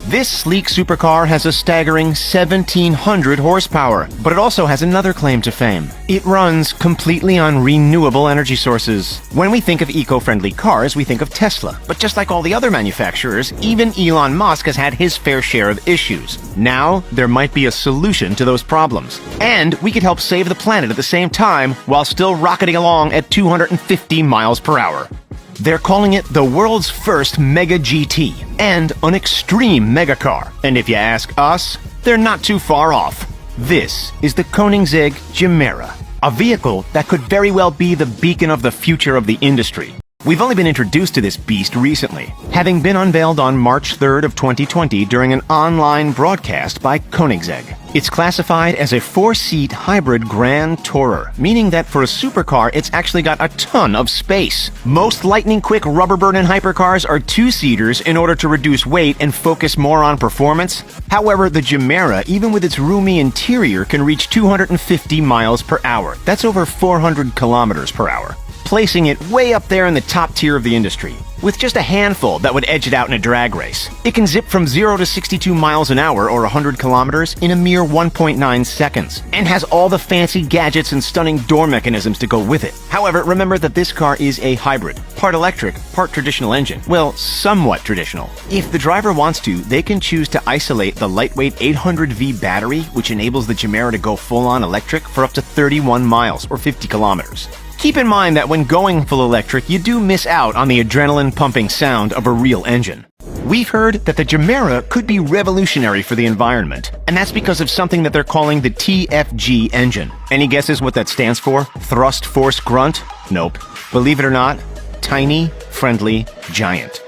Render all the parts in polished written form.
This sleek supercar has a staggering 1,700 horsepower, but it also has another claim to fame. It runs completely on renewable energy sources. When we think of eco-friendly cars, we think of Tesla, but just like all the other manufacturers, even Elon Musk has had his fair share of issues. Now, there might be a solution to those problems. And we could help save the planet at the same time while still rocketing along at 250 miles per hour. They're calling it the world's first Mega GT and an extreme megacar. And if you ask us, they're not too far off. This is the Koenigsegg Gemera, a vehicle that could very well be the beacon of the future of the industry. We've only been introduced to this beast recently, having been unveiled on March 3rd of 2020 during an online broadcast by Koenigsegg. It's classified as a 4-seat hybrid grand tourer, meaning that for a supercar, it's actually got a ton of space. Most lightning-quick rubber-burning hypercars are 2-seaters in order to reduce weight and focus more on performance. However, the Gemera, even with its roomy interior, can reach 250 miles per hour. That's over 400 kilometers per hour, placing it way up there in the top tier of the industry, with just a handful that would edge it out in a drag race. It can zip from 0 to 62 miles an hour or 100 kilometers in a mere 1.9 seconds, and has all the fancy gadgets and stunning door mechanisms to go with it. However, remember that this car is a hybrid, part electric, part traditional engine. Well, somewhat traditional. If the driver wants to, they can choose to isolate the lightweight 800V battery, which enables the Gemera to go full-on electric for up to 31 miles or 50 kilometers. Keep in mind that when going full electric, you do miss out on the adrenaline-pumping sound of a real engine. We've heard that the Gemera could be revolutionary for the environment, and that's because of something that they're calling the TFG engine. Any guesses what that stands for? Thrust Force Grunt? Nope. Believe it or not, Tiny, Friendly, Giant.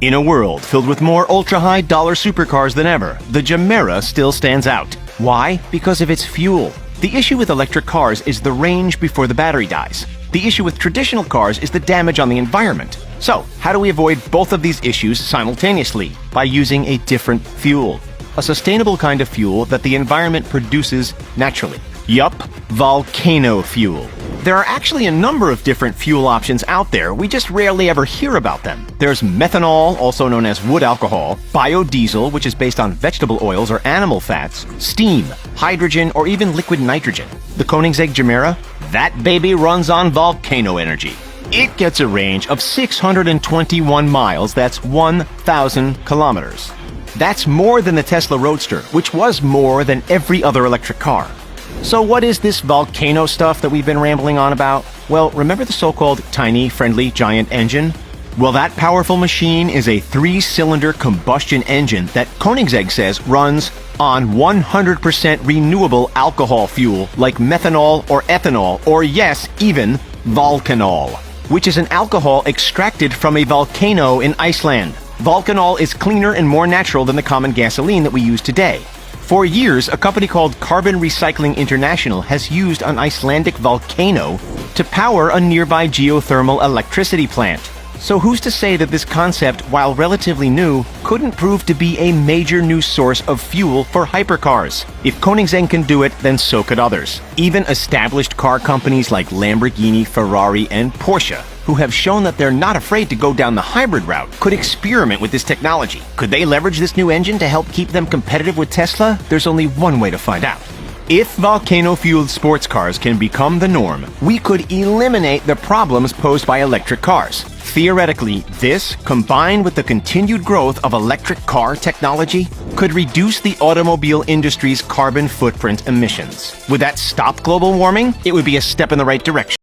In a world filled with more ultra-high dollar supercars than ever, the Gemera still stands out. Why? Because of its fuel. The issue with electric cars is the range before the battery dies. The issue with traditional cars is the damage on the environment. So, how do we avoid both of these issues simultaneously? By using a different fuel. A sustainable kind of fuel that the environment produces naturally. Yup, volcano fuel. There are actually a number of different fuel options out there, we just rarely ever hear about them. There's methanol, also known as wood alcohol, biodiesel, which is based on vegetable oils or animal fats, steam, hydrogen, or even liquid nitrogen. The Koenigsegg Gemera? That baby runs on volcano energy. It gets a range of 621 miles, that's 1,000 kilometers. That's more than the Tesla Roadster, which was more than every other electric car. So what is this volcano stuff that we've been rambling on about? Well, remember the so-called Tiny, Friendly, Giant engine? Well, that powerful machine is a 3-cylinder combustion engine that Koenigsegg says runs on 100% renewable alcohol fuel like methanol or ethanol, or yes, even volcanol, which is an alcohol extracted from a volcano in Iceland. Volcanol is cleaner and more natural than the common gasoline that we use today. For years, a company called Carbon Recycling International has used an Icelandic volcano to power a nearby geothermal electricity plant. So who's to say that this concept, while relatively new, couldn't prove to be a major new source of fuel for hypercars? If Koenigsegg can do it, then so could others. Even established car companies like Lamborghini, Ferrari, and Porsche, who have shown that they're not afraid to go down the hybrid route, could experiment with this technology. Could they leverage this new engine to help keep them competitive with Tesla? There's only one way to find out. If volcano-fueled sports cars can become the norm, we could eliminate the problems posed by electric cars. Theoretically, this, combined with the continued growth of electric car technology, could reduce the automobile industry's carbon footprint emissions. Would that stop global warming? It would be a step in the right direction.